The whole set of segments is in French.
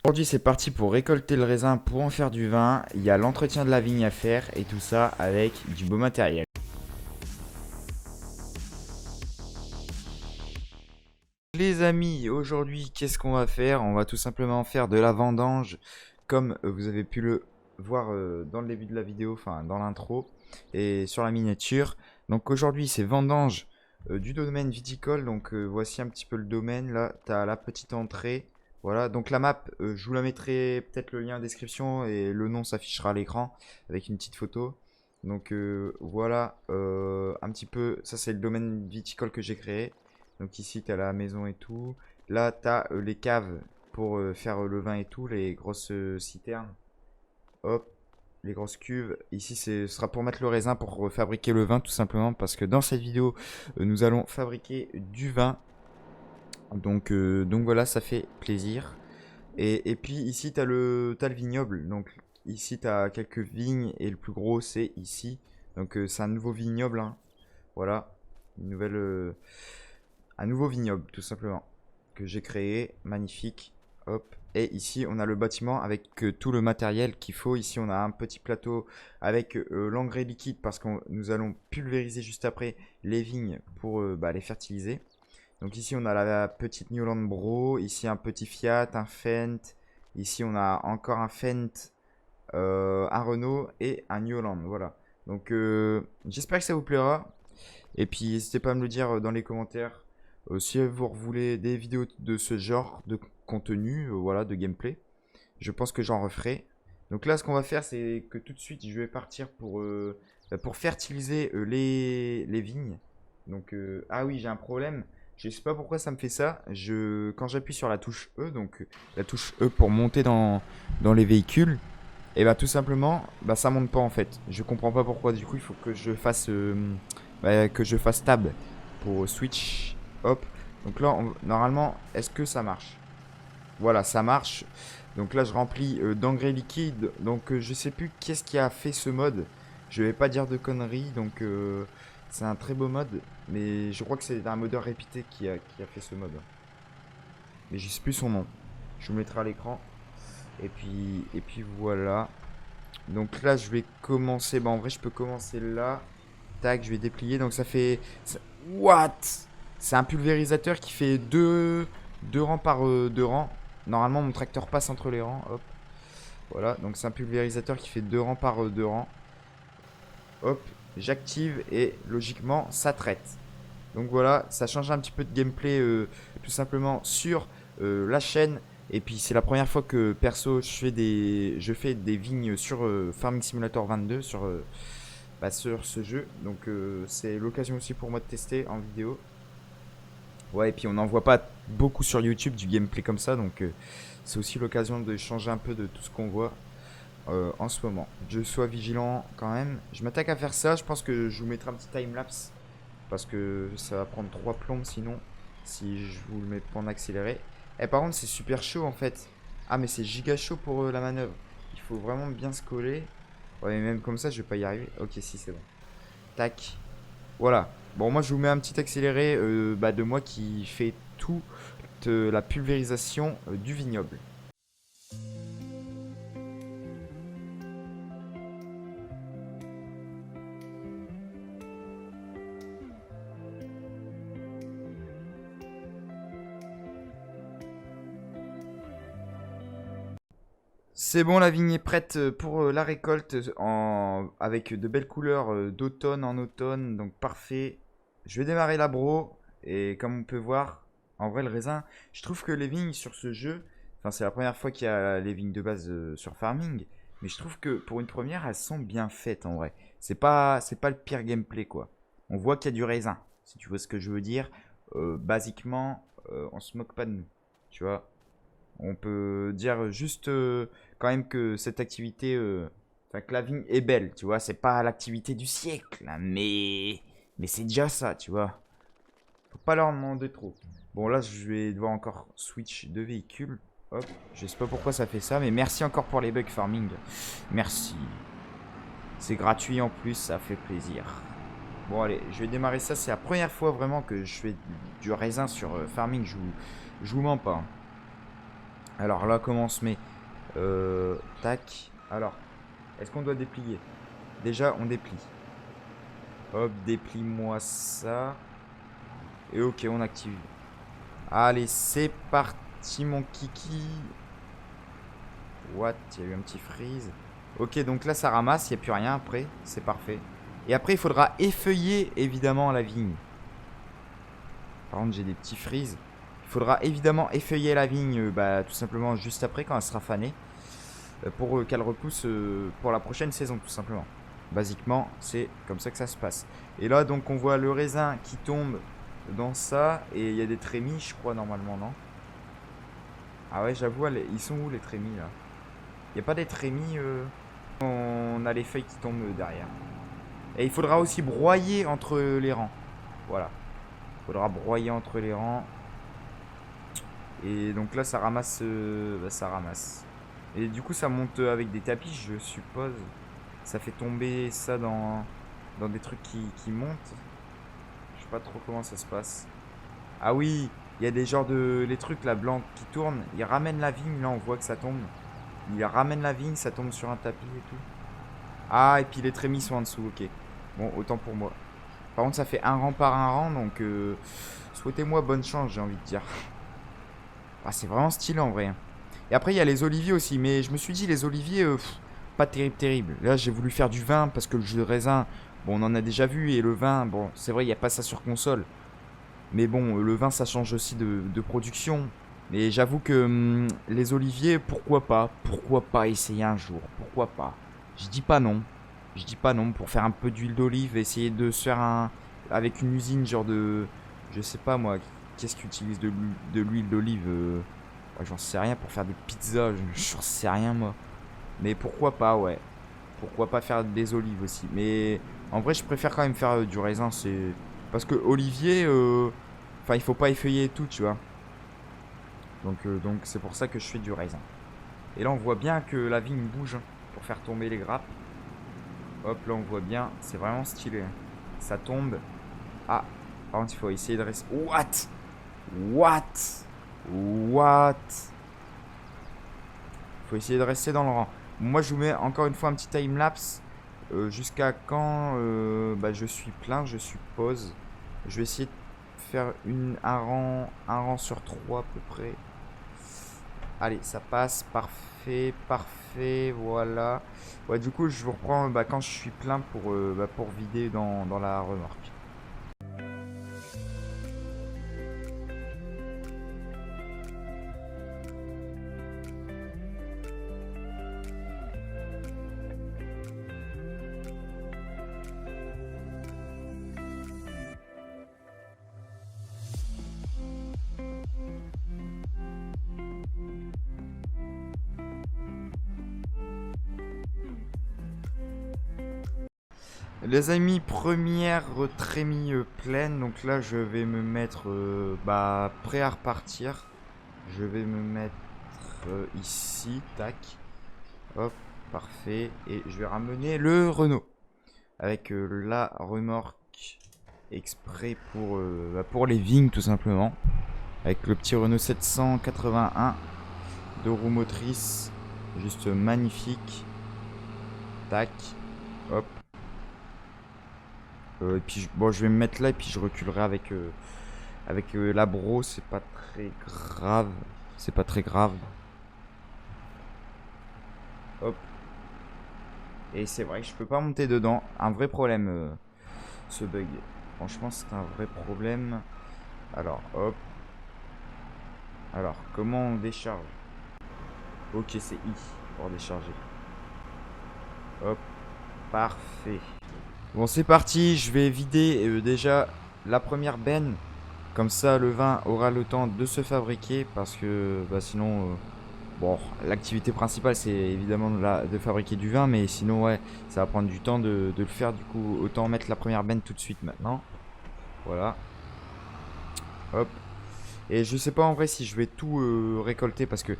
Aujourd'hui, c'est parti pour récolter le raisin pour en faire du vin. Il y a l'entretien de la vigne à faire et tout ça avec du beau matériel. Les amis, aujourd'hui, qu'est-ce qu'on va faire? On va tout simplement faire de la vendange, comme vous avez pu le voir dans le début de la vidéo, enfin dans l'intro et sur la miniature. Donc aujourd'hui, c'est vendange du domaine viticole. Donc voici un petit peu le domaine. Là, tu as la petite entrée. Voilà, donc la map, je vous la mettrai peut-être le lien en description et le nom s'affichera à l'écran avec une petite photo. Donc voilà, un petit peu, ça c'est le domaine viticole que j'ai créé. Donc ici, tu as la maison et tout. Là, tu as les caves pour faire le vin et tout, les grosses citernes. Hop, les grosses cuves. Ici, ce sera pour mettre le raisin pour fabriquer le vin, tout simplement. Parce que dans cette vidéo, nous allons fabriquer du vin. Donc voilà, ça fait plaisir. Et puis ici, t'as le vignoble. Donc ici, tu as quelques vignes. Et le plus gros, c'est ici. Donc c'est un nouveau vignoble, hein. Voilà, une nouvelle... un nouveau vignoble tout simplement que j'ai créé, magnifique. Hop. Et ici on a le bâtiment avec tout le matériel qu'il faut. Ici on a un petit plateau avec l'engrais liquide parce que nous allons pulvériser juste après les vignes pour les fertiliser. Donc ici on a la petite Newland Bro, ici un petit Fiat, un Fendt, ici on a encore un Fendt, un Renault et un Newland. Voilà. Donc j'espère que ça vous plaira. Et puis n'hésitez pas à me le dire dans les commentaires si vous voulez des vidéos de ce genre de contenu, voilà, de gameplay. Je pense que j'en referai. Donc là, ce qu'on va faire, c'est que tout de suite, je vais partir pour fertiliser les vignes. Donc, ah oui, j'ai un problème. Je sais pas pourquoi ça me fait ça. Quand j'appuie sur la touche E, donc la touche E pour monter dans les véhicules, et bah tout simplement, bah ça monte pas en fait. Je comprends pas pourquoi. Du coup, il faut que je fasse tab pour switch. Hop. Donc là, normalement, est-ce que ça marche? Voilà, ça marche. Donc là, je remplis d'engrais liquide. Donc je sais plus qu'est-ce qui a fait ce mode. Je vais pas dire de conneries. Donc c'est un très beau mode. Mais je crois que c'est un modeur répété qui a fait ce mode. Mais je sais plus son nom. Je vous le mettrai à l'écran. Et puis voilà. Donc là, je vais commencer. Bah, en vrai, je peux commencer là. Tac, je vais déplier. Donc ça fait. What? C'est un pulvérisateur qui fait deux rangs par deux rangs. Normalement, mon tracteur passe entre les rangs. Hop. Voilà. Donc c'est un pulvérisateur qui fait deux rangs par deux rangs. Hop. J'active et logiquement, ça traite. Donc voilà, ça change un petit peu de gameplay tout simplement sur la chaîne. Et puis c'est la première fois que perso je fais des vignes sur Farming Simulator 22 sur ce jeu. Donc c'est l'occasion aussi pour moi de tester en vidéo. Ouais, et puis on n'en voit pas beaucoup sur YouTube du gameplay comme ça. Donc c'est aussi l'occasion de changer un peu de tout ce qu'on voit en ce moment. Je sois vigilant quand même. Je m'attaque à faire ça. Je pense que je vous mettrai un petit timelapse parce que ça va prendre 3 plombes sinon, si je vous le mets pas en accéléré. Et par contre, c'est super chaud en fait. Ah, mais c'est giga chaud pour la manœuvre. Il faut vraiment bien se coller. Ouais, mais même comme ça, je vais pas y arriver. Ok, si, c'est bon. Tac. Voilà. Bon, moi, je vous mets un petit accéléré de moi qui fait toute la pulvérisation du vignoble. C'est bon, la vigne est prête pour la récolte avec de belles couleurs d'automne en automne, donc parfait. Je vais démarrer la bro et comme on peut voir, en vrai le raisin, je trouve que les vignes sur ce jeu, enfin c'est la première fois qu'il y a les vignes de base sur Farming, mais je trouve que pour une première elles sont bien faites en vrai. C'est pas le pire gameplay quoi. On voit qu'il y a du raisin, si tu vois ce que je veux dire. Basiquement, on se moque pas de nous, tu vois. On peut dire juste quand même que cette activité, enfin que la vigne est belle, tu vois. C'est pas l'activité du siècle, hein, mais c'est déjà ça, tu vois. Faut pas leur demander trop. Bon, là, je vais devoir encore switch de véhicule. Hop, je sais pas pourquoi ça fait ça, mais merci encore pour les bugs farming. Merci. C'est gratuit en plus, ça fait plaisir. Bon, allez, je vais démarrer ça. C'est la première fois vraiment que je fais du raisin sur farming. Je vous mens pas, hein. Alors là, comment on se met? Tac. Alors, est-ce qu'on doit déplier? Déjà, on déplie. Hop, déplie-moi ça. Et ok, on active. Allez, c'est parti, mon kiki. What? Il y a eu un petit freeze. Ok, donc là, ça ramasse. Il n'y a plus rien après. C'est parfait. Et après, il faudra effeuiller, évidemment, la vigne. Par contre, j'ai des petits freezes. Il faudra évidemment effeuiller la vigne, tout simplement, juste après, quand elle sera fanée. Pour qu'elle repousse pour la prochaine saison, tout simplement. Basiquement, c'est comme ça que ça se passe. Et là, donc, on voit le raisin qui tombe dans ça. Et il y a des trémies, je crois, normalement, non? Ah ouais, j'avoue, ils sont où les trémies, là? Il n'y a pas des trémies On a les feuilles qui tombent derrière. Et il faudra aussi broyer entre les rangs. Voilà. Il faudra broyer entre les rangs. Et donc là, ça ramasse. Ça ramasse. Et du coup, ça monte avec des tapis, je suppose. Ça fait tomber ça dans des trucs qui montent. Je sais pas trop comment ça se passe. Ah oui, il y a des genres de... Les trucs là, blancs qui tournent. Ils ramènent la vigne, là, on voit que ça tombe. Ils ramènent la vigne, ça tombe sur un tapis et tout. Ah, et puis les trémies sont en dessous, ok. Bon, autant pour moi. Par contre, ça fait un rang par un rang, donc souhaitez-moi bonne chance, j'ai envie de dire. Ah, c'est vraiment stylé en vrai. Et après, il y a les oliviers aussi, mais je me suis dit, les oliviers, pas terrible, terrible. Là, j'ai voulu faire du vin parce que le jus de raisin, bon, on en a déjà vu, et le vin, bon, c'est vrai, il n'y a pas ça sur console. Mais bon, le vin, ça change aussi de production. Mais j'avoue que les oliviers, pourquoi pas? Pourquoi pas essayer un jour? Pourquoi pas? Je dis pas non. Je dis pas non pour faire un peu d'huile d'olive, essayer de se faire un... Avec une usine genre de... Je sais pas moi, qu'est-ce qu'ils utilisent de l'huile d'olive ouais, j'en sais rien pour faire des pizzas, j'en sais rien moi. Mais pourquoi pas, ouais. Pourquoi pas faire des olives aussi. Mais en vrai, je préfère quand même faire du raisin, c'est... Parce que olivier, enfin, il faut pas effeuiller et tout, tu vois. Donc c'est pour ça que je fais du raisin. Et là, on voit bien que la vigne bouge pour faire tomber les grappes. Hop, là, on voit bien. C'est vraiment stylé. Ça tombe. Ah, par contre, il faut essayer de rester... What? What? What? Il faut essayer de rester dans le rang. Moi, je vous mets encore une fois un petit time-lapse. Jusqu'à quand je suis plein, je suppose. Je vais essayer de faire un rang sur 3 à peu près. Allez, ça passe, parfait, parfait, voilà. Ouais, du coup, je vous reprends quand je suis plein pour vider dans la remorque. Les amis, première trémie pleine. Donc là, je vais me mettre prêt à repartir. Je vais me mettre ici, tac. Hop, parfait. Et je vais ramener le Renault. Avec la remorque exprès pour les vignes, tout simplement. Avec le petit Renault 781 de roues motrices. Juste magnifique. Tac. Hop. Et puis bon, je vais me mettre là et puis je reculerai avec la bro, c'est pas très grave. C'est pas très grave. Hop. Et c'est vrai que je peux pas monter dedans. Un vrai problème ce bug. Franchement, c'est un vrai problème. Alors, hop. Alors, comment on décharge? Ok, c'est I pour décharger. Hop. Parfait. Bon, c'est parti. Je vais vider déjà la première benne. Comme ça, le vin aura le temps de se fabriquer. Parce que sinon... bon, l'activité principale, c'est évidemment de fabriquer du vin. Mais sinon, ouais, ça va prendre du temps de le faire. Du coup, autant mettre la première benne tout de suite maintenant. Voilà. Hop. Et je sais pas en vrai si je vais tout récolter. Parce que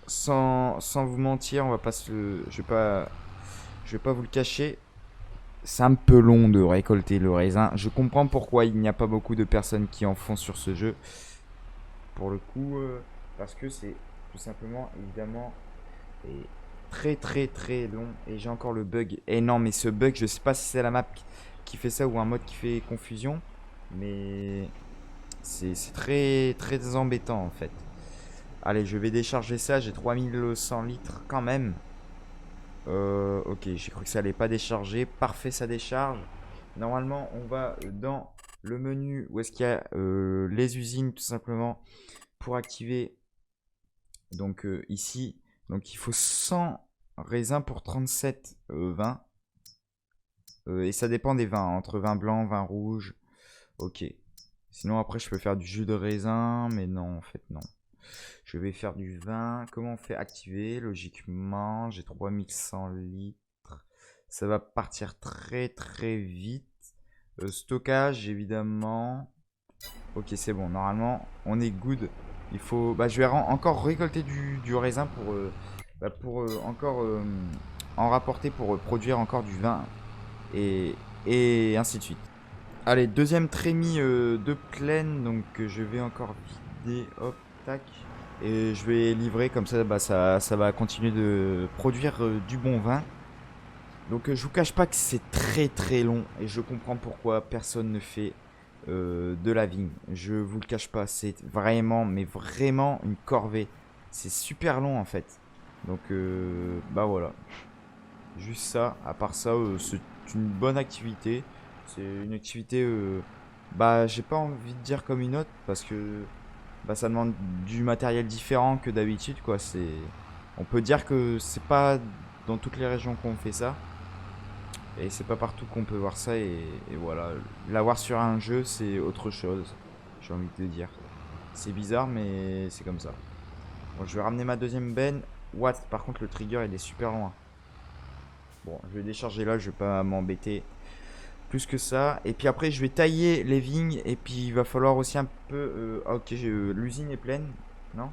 sans vous mentir, on va pas se... Je vais pas vous le cacher. C'est un peu long de récolter le raisin. Je comprends pourquoi il n'y a pas beaucoup de personnes qui en font sur ce jeu. Pour le coup, parce que c'est tout simplement, évidemment, est très long. Et j'ai encore le bug. Et non, mais ce bug, je sais pas si c'est la map qui fait ça ou un mode qui fait confusion. Mais c'est très embêtant en fait. Allez, je vais décharger ça. J'ai 3100 litres quand même. Ok, j'ai cru que ça allait pas décharger. Parfait, ça décharge. Normalement, on va dans le menu où est-ce qu'il y a les usines tout simplement pour activer. Donc ici, donc il faut 100 raisins pour 37 vins. Et ça dépend des vins, entre vin blanc, vin rouge. Ok. Sinon après je peux faire du jus de raisin, mais non en fait non. Je vais faire du vin. Comment on fait activer? Logiquement, j'ai 3100 litres. Ça va partir très vite. Stockage évidemment. Ok c'est bon, normalement on est good. Il faut, bah, je vais encore récolter du raisin pour encore en rapporter pour produire encore du vin et, et ainsi de suite. Allez, deuxième trémie de plaine, donc je vais encore vider, hop, tac. Et je vais livrer, comme ça, bah, ça va continuer de produire du bon vin. Donc je vous cache pas que c'est très long, et je comprends pourquoi personne ne fait de la vigne. Je vous le cache pas, c'est vraiment, mais vraiment une corvée. C'est super long en fait. Donc bah voilà. Juste ça, à part ça, c'est une bonne activité. C'est une activité, bah, j'ai pas envie de dire comme une autre, parce que bah, ça demande du matériel différent que d'habitude, quoi. On peut dire que c'est pas dans toutes les régions qu'on fait ça, et c'est pas partout qu'on peut voir ça, et voilà. L'avoir sur un jeu, c'est autre chose, j'ai envie de te dire. C'est bizarre, mais c'est comme ça. Bon, je vais ramener ma deuxième benne. What? Par contre, le trigger, il est super loin. Bon, je vais décharger là, je vais pas m'embêter plus que ça. Et puis après, je vais tailler les vignes. Et puis, il va falloir aussi un peu... ok, l'usine est pleine. Non?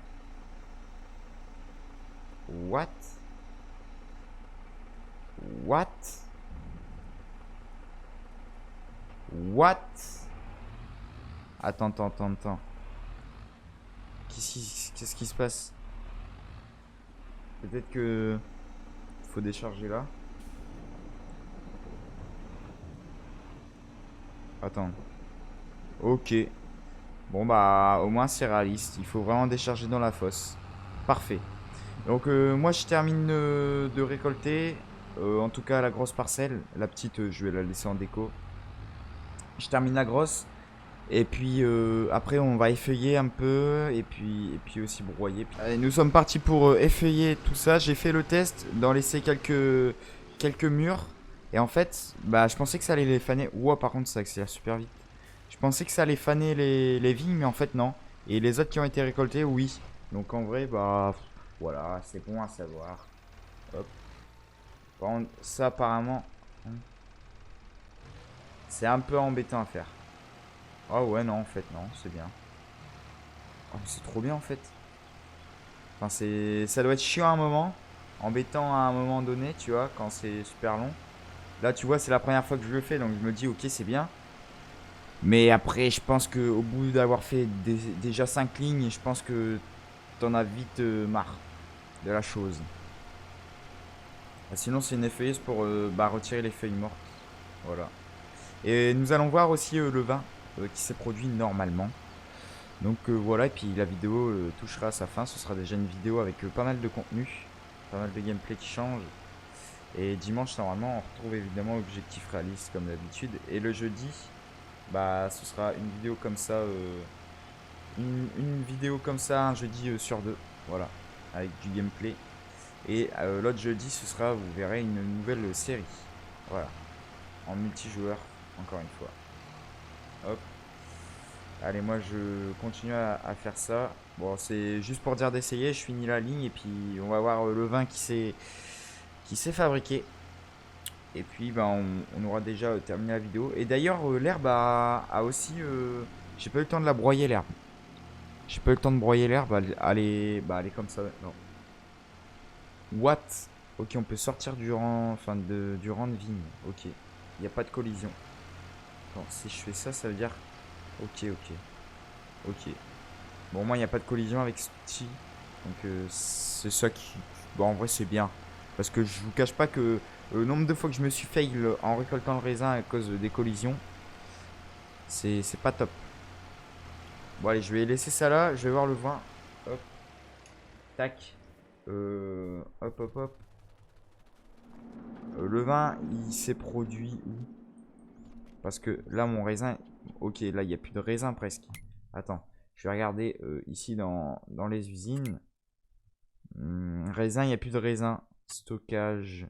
What? What? What? Attends. Qu'est-ce qui se passe? Peut-être que... Faut décharger là. Attends. Ok. Bon bah, au moins c'est réaliste. Il faut vraiment décharger dans la fosse. Parfait. Donc moi je termine de récolter, en tout cas la grosse parcelle, la petite je vais la laisser en déco. Je termine la grosse et puis après on va effeuiller un peu et puis aussi broyer. Allez, nous sommes partis pour effeuiller tout ça. J'ai fait le test d'en laisser quelques murs et en fait bah je pensais que ça allait les faner. Ouah par contre ça accélère super vite. Je pensais que ça allait faner les vignes mais en fait non. Et les autres qui ont été récoltés oui. Donc en vrai bah voilà c'est bon à savoir. Hop. Par contre, ça apparemment, c'est un peu embêtant à faire. Ah ouais, non, en fait, non, c'est bien. Oh, c'est trop bien en fait. Enfin, ça doit être chiant à un moment, embêtant à un moment donné, tu vois, quand c'est super long. Là, tu vois, c'est la première fois que je le fais, donc je me dis, ok, c'est bien. Mais après, je pense qu'au bout d'avoir fait déjà 5 lignes, je pense que t'en as vite marre de la chose. Ah, sinon, c'est une effeuilleuse pour bah, retirer les feuilles mortes. Voilà. Et nous allons voir aussi le vin qui s'est produit normalement. Donc voilà, et puis la vidéo touchera à sa fin. Ce sera déjà une vidéo avec pas mal de contenu, pas mal de gameplay qui change. Et dimanche, normalement, on retrouve évidemment Objectif Réaliste comme d'habitude. Et le jeudi, bah, ce sera une vidéo comme ça, une vidéo comme ça, un jeudi sur deux. Voilà, avec du gameplay. Et l'autre jeudi, ce sera, vous verrez, une nouvelle série. Voilà, en multijoueur, encore une fois. Hop. Allez, moi je continue à faire ça. Bon, c'est juste pour dire d'essayer. Je finis la ligne et puis on va voir le vin qui s'est fabriqué. Et puis ben, on aura déjà terminé la vidéo. Et d'ailleurs, l'herbe a aussi. J'ai pas eu le temps de la broyer l'herbe. J'ai pas eu le temps de broyer l'herbe. Elle est comme ça maintenant. What? Ok, on peut sortir du rang, enfin du rang de vigne. Ok, il n'y a pas de collision. Attends, si je fais ça, ça veut dire. Ok. Ok. Bon, moi, il n'y a pas de collision avec ce petit. Donc c'est ça qui... Bon, en vrai, c'est bien. Parce que je vous cache pas que le nombre de fois que je me suis fail en récoltant le raisin à cause des collisions, c'est pas top. Bon, allez, je vais laisser ça là. Je vais voir le vin. Hop. Tac. Hop, hop, hop. Le vin, il s'est produit où? Parce que là, mon raisin... Ok, là, il n'y a plus de raisin presque. Attends, je vais regarder ici dans les usines. Raisin, il n'y a plus de raisin. Stockage.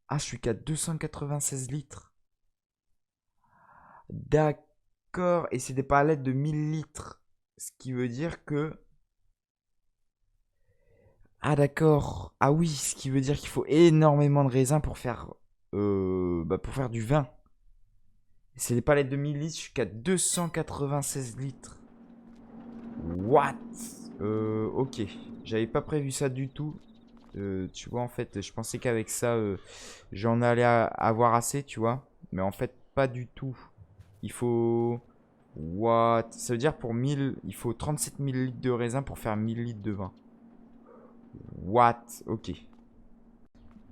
Ah, je suis qu'à 296 litres. D'accord. Et c'est des palettes de 1000 litres. Ce qui veut dire que... Ah, d'accord. Ah oui, ce qui veut dire qu'il faut énormément de raisin pour faire du vin. C'est des palettes de 1000 litres. Je suis qu'à 296 litres. What? Ok. J'avais pas prévu ça du tout. Tu vois, en fait, je pensais qu'avec ça, j'en allais avoir assez, tu vois. Mais en fait, pas du tout. Il faut... What? Ça veut dire pour 1000... Il faut 37 000 litres de raisin pour faire 1000 litres de vin. What? Ok.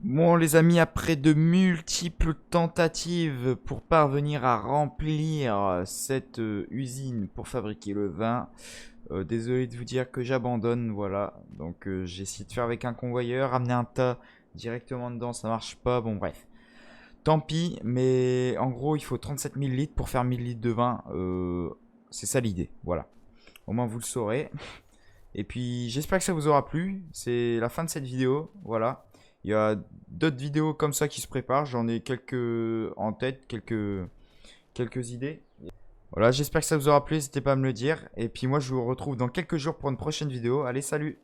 Bon, les amis, après de multiples tentatives pour parvenir à remplir cette usine pour fabriquer le vin, désolé de vous dire que j'abandonne, voilà. Donc j'ai essayé de faire avec un convoyeur, ramener un tas directement dedans, ça marche pas, bon bref. Tant pis, mais en gros il faut 37 000 litres pour faire 1000 litres de vin, c'est ça l'idée, voilà. Au moins vous le saurez. Et puis j'espère que ça vous aura plu, c'est la fin de cette vidéo, voilà. Il y a d'autres vidéos comme ça qui se préparent, j'en ai quelques en tête, quelques idées. Voilà, j'espère que ça vous aura plu, n'hésitez pas à me le dire. Et puis moi, je vous retrouve dans quelques jours pour une prochaine vidéo. Allez, salut!